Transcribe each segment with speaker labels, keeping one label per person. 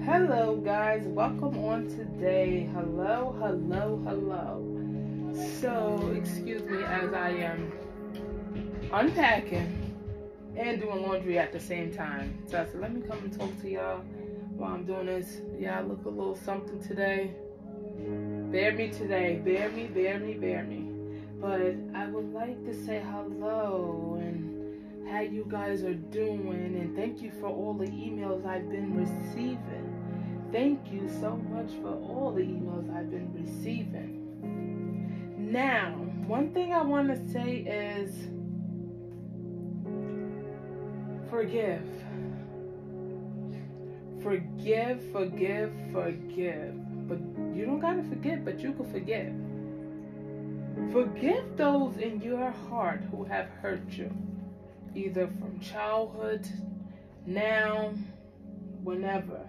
Speaker 1: Hello guys, welcome on today. Hello. So, excuse me as I am unpacking and doing laundry at the same time. So I said, let me come and talk to y'all while I'm doing this. Yeah, I look a little something today. Bear me today. Bear me. But I would like to say hello and how you guys are doing, and thank you for all the emails I've been receiving. Thank you so much for all the emails I've been receiving. Now, one thing I want to say is forgive. But you don't gotta forget, but you can forgive. Forgive those in your heart who have hurt you, either from childhood, now, whenever.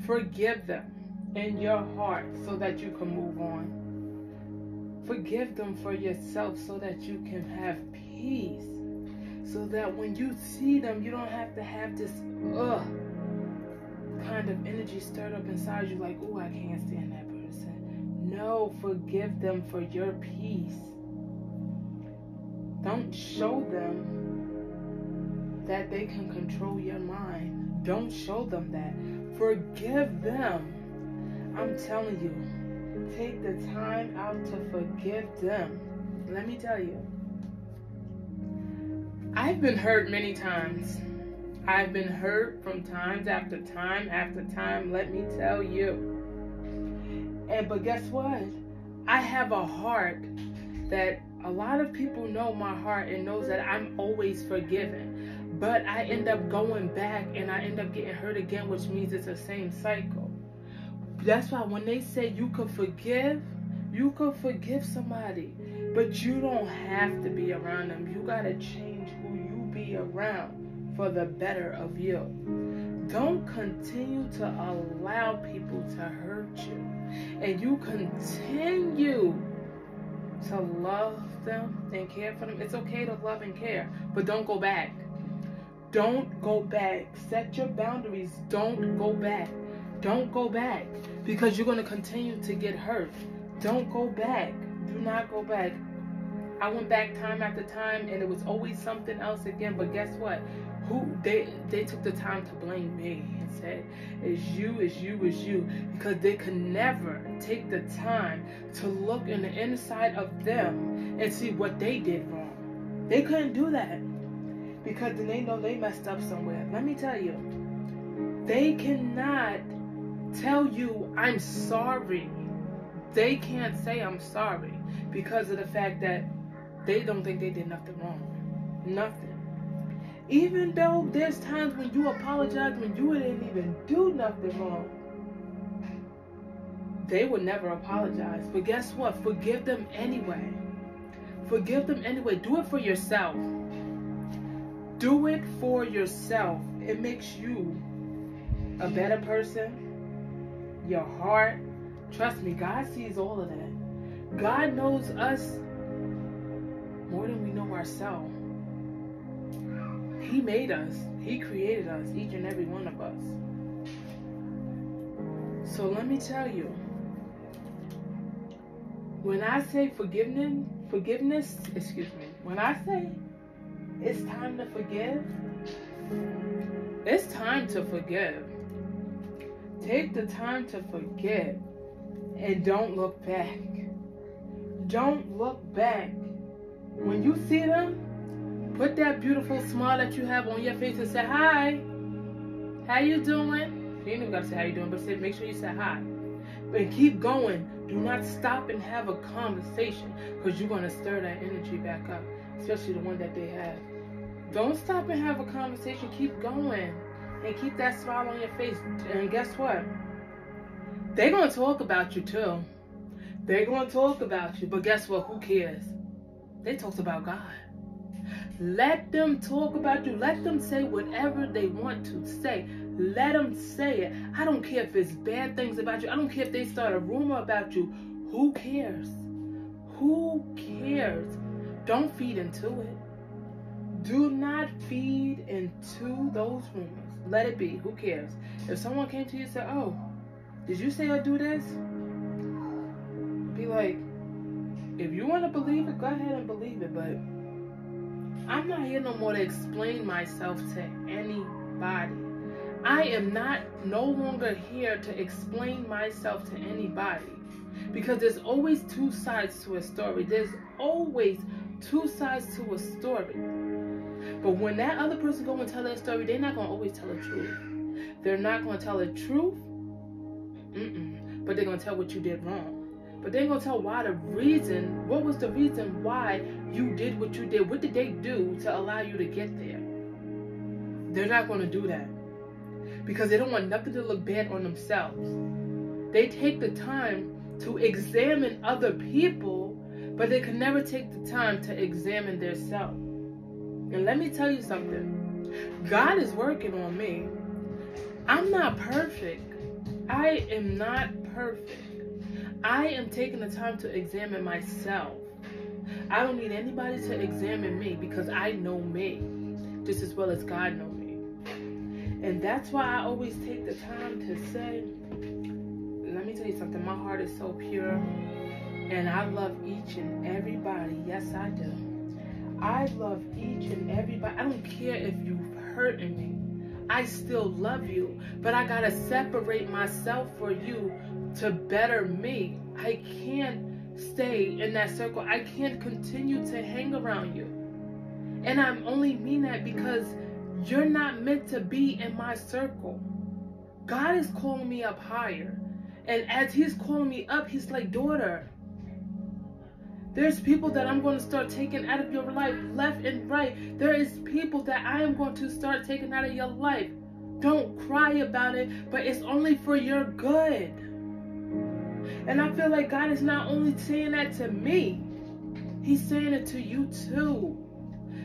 Speaker 1: Forgive them in your heart so that you can move on. Forgive them for yourself so that you can have peace. So that when you see them, you don't have to have this kind of energy stirred up inside you like, oh, I can't stand that person. No, forgive them for your peace. Don't show them that they can control your mind. Don't show them that. Forgive them. I'm telling you, take the time out to forgive them. Let me tell you, I've been hurt many times. I've been hurt from times after time, let me tell you. But guess what? I have a heart that a lot of people know my heart and knows that I'm always forgiving. But I end up going back and I end up getting hurt again, which means it's the same cycle. That's why when they say you could forgive somebody, but you don't have to be around them. You gotta change who you be around for the better of you. Don't continue to allow people to hurt you. And you continue to love them and care for them. It's okay to love and care, but don't go back. Don't go back. Set your boundaries. Don't go back. Don't go back, because you're going to continue to get hurt. Don't go back. Do not go back. I went back time after time and it was always something else again. But guess what? They took the time to blame me and said, it's you, because they could never take the time to look in the inside of them and see what they did wrong. They couldn't do that, because then they know they messed up somewhere. Let me tell you, they cannot tell you I'm sorry. They can't say I'm sorry because of the fact that they don't think they did nothing wrong. Nothing. Even though there's times when you apologize when you didn't even do nothing wrong, they would never apologize. But guess what? Forgive them anyway. Forgive them anyway. Do it for yourself. Do it for yourself. It makes you a better person. Your heart. Trust me, God sees all of that. God knows us more than we know ourselves. He made us. He created us, each and every one of us. So let me tell you, when I say forgiveness, when I say it's time to forgive, it's time to forgive. Take the time to forgive and don't look back. Don't look back. When you see them, put that beautiful smile that you have on your face and say, hi. How you doing? You ain't even got to say how you doing, but make sure you say hi. And keep going. Do not stop and have a conversation, because you're going to stir that energy back up, especially the one that they have. Don't stop and have a conversation. Keep going. And keep that smile on your face. And guess what? They're going to talk about you too. They're going to talk about you. But guess what? Who cares? They talked about God. Let them talk about you. Let them say whatever they want to say. Let them say it. I don't care if it's bad things about you. I don't care if they start a rumor about you. Who cares? Who cares? Don't feed into it. Do not feed into those rumors. let it be. Who cares? If someone came to you and said, oh, did you say or do this? Be like, if you want to believe it, go ahead and believe it. But I'm not here no more to explain myself to anybody. I am no longer here to explain myself to anybody. Because there's always two sides to a story. There's always two sides to a story. But when that other person go and tell that story, they're not going to always tell the truth. They're not going to tell the truth. But they're going to tell what you did wrong. But they're going to tell what was the reason why you did what you did. What did they do to allow you to get there? They're not going to do that. Because they don't want nothing to look bad on themselves. They take the time to examine other people, but they can never take the time to examine themselves. And let me tell you something. God is working on me. I'm not perfect. I am not perfect. I am taking the time to examine myself. I don't need anybody to examine me because I know me just as well as God knows me. And that's why I always take the time to say, let me tell you something, my heart is so pure and I love each and everybody. Yes, I do. I love each and everybody. I don't care if you've hurt me. I still love you, but I gotta separate myself for you to better me. I can't stay in that circle. I can't continue to hang around you. And I only mean that because you're not meant to be in my circle. God is calling me up higher. And as he's calling me up, he's like, daughter, there's people that I'm going to start taking out of your life left and right. There is people that I am going to start taking out of your life. Don't cry about it, but it's only for your good. And I feel like God is not only saying that to me, he's saying it to you too.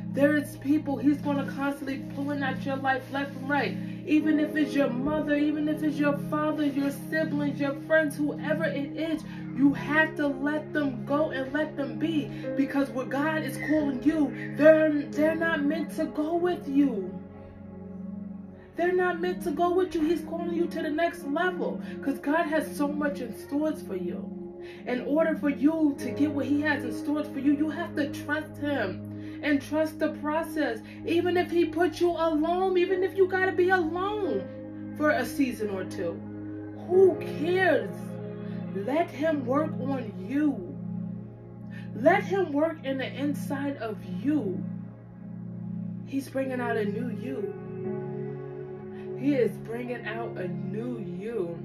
Speaker 1: There is people he's going to constantly pulling out your life left and right. Even if it's your mother, even if it's your father, your siblings, your friends, whoever it is, you have to let them go and let them be. Because what God is calling you, they're not meant to go with you. They're not meant to go with you. He's calling you to the next level. Because God has so much in stores for you. In order for you to get what he has in stores for you, you have to trust him. And trust the process. Even if he puts you alone, even if you gotta be alone for a season or two. Who cares? Let him work on you. Let him work in the inside of you. He's bringing out a new you. He is bringing out a new you.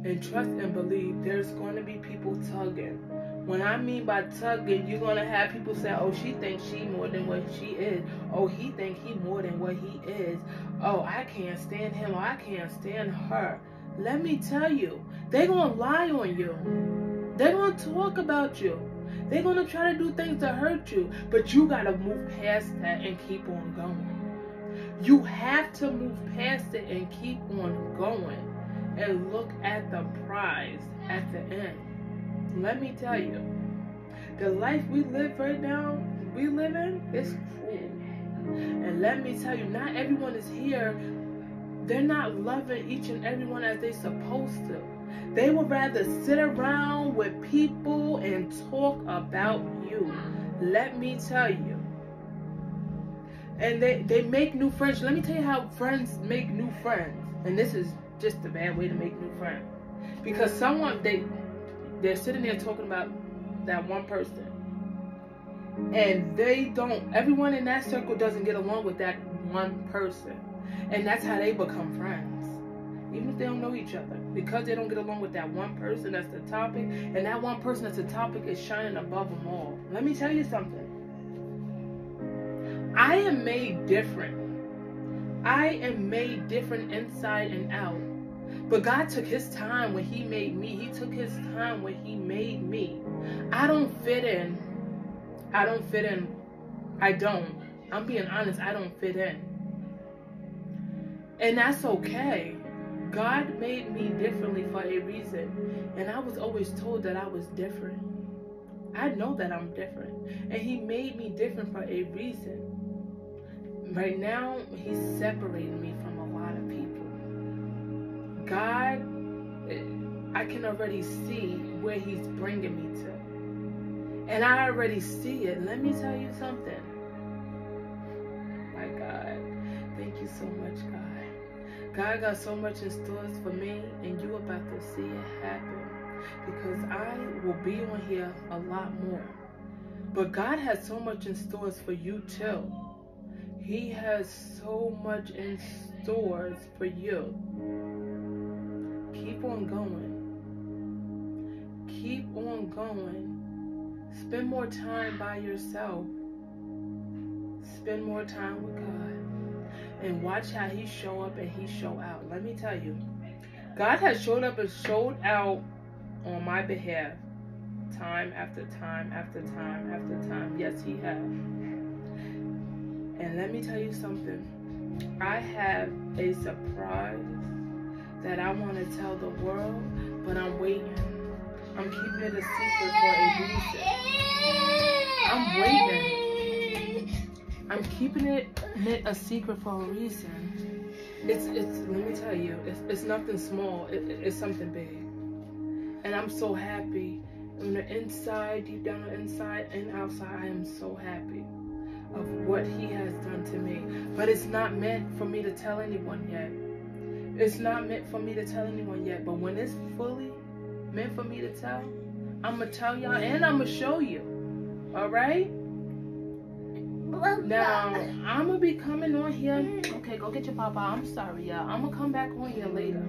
Speaker 1: And trust and believe there's going to be people tugging. When I mean by tugging, you're going to have people say, oh, she thinks she more than what she is. Oh, he thinks he more than what he is. Oh, I can't stand him or I can't stand her. Let me tell you, they're going to lie on you. They're going to talk about you. They're going to try to do things to hurt you. But you got to move past that and keep on going. You have to move past it and keep on going. And look at the prize at the end. Let me tell you, the life we live right now, is cruel. And let me tell you, not everyone is here. They're not loving each and everyone as they're supposed to. They would rather sit around with people and talk about you. Let me tell you. And they make new friends. Let me tell you how friends make new friends. And this is just a bad way to make new friends. Because they're sitting there talking about that one person. And everyone in that circle doesn't get along with that one person. And that's how they become friends. Even if they don't know each other. Because they don't get along with that one person that's the topic. And that one person that's the topic is shining above them all. Let me tell you something. I am made different. I am made different inside and out. But God took his time when he made me. He took his time when he made me. I don't fit in. I don't fit in. I don't. I'm being honest. I don't fit in. And that's okay. God made me differently for a reason. And I was always told that I was different. I know that I'm different. And he made me different for a reason. Right now, he's separating me from a lot of people. God, I can already see where he's bringing me to. And I already see it. Let me tell you something. My God, thank you so much, God. God got so much in stores for me, and you about to see it happen. Because I will be on here a lot more. But God has so much in stores for you too. He has so much in stores for you. Keep on going. Keep on going. Spend more time by yourself. Spend more time with God. And watch how he show up and he show out. Let me tell you. God has showed up and showed out on my behalf. Time after time after time after time. Yes, he has. And let me tell you something. I have a surprise that I want to tell the world, but I'm waiting. I'm keeping it a secret for a reason. I'm waiting. I'm keeping it a secret for a reason. It's let me tell you, it's nothing small. It's something big. And I'm so happy. On the inside, deep down on the inside and outside, I am so happy of what he has done to me. But it's not meant for me to tell anyone yet. It's not meant for me to tell anyone yet. But when it's fully meant for me to tell, I'm going to tell y'all and I'm going to show you. Alright? Now, I'm going to be coming on here. Okay, go get your papa. I'm sorry, y'all. I'm going to come back on here later.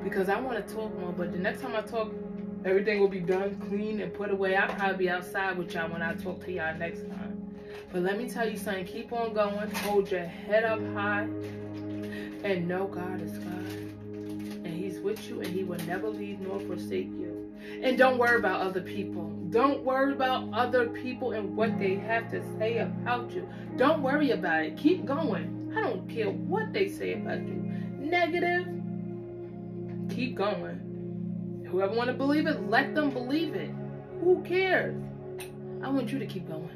Speaker 1: Because I want to talk more. But the next time I talk, everything will be done, clean, and put away. I'll probably be outside with y'all when I talk to y'all next time. But let me tell you something. Keep on going. Hold your head up high. And know God is God. And he's with you. And he will never leave nor forsake you. And don't worry about other people. Don't worry about other people and what they have to say about you. Don't worry about it. Keep going. I don't care what they say about you. Negative. Keep going. Whoever want to believe it, let them believe it. Who cares? I want you to keep going.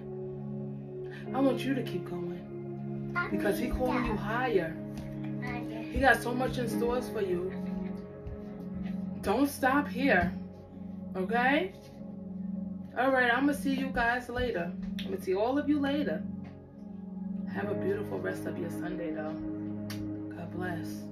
Speaker 1: I want you to keep going. Because he's calling you higher. He got so much in stores for you. Don't stop here. Okay? Alright, I'm going to see you guys later. I'm going to see all of you later. Have a beautiful rest of your Sunday, though. God bless.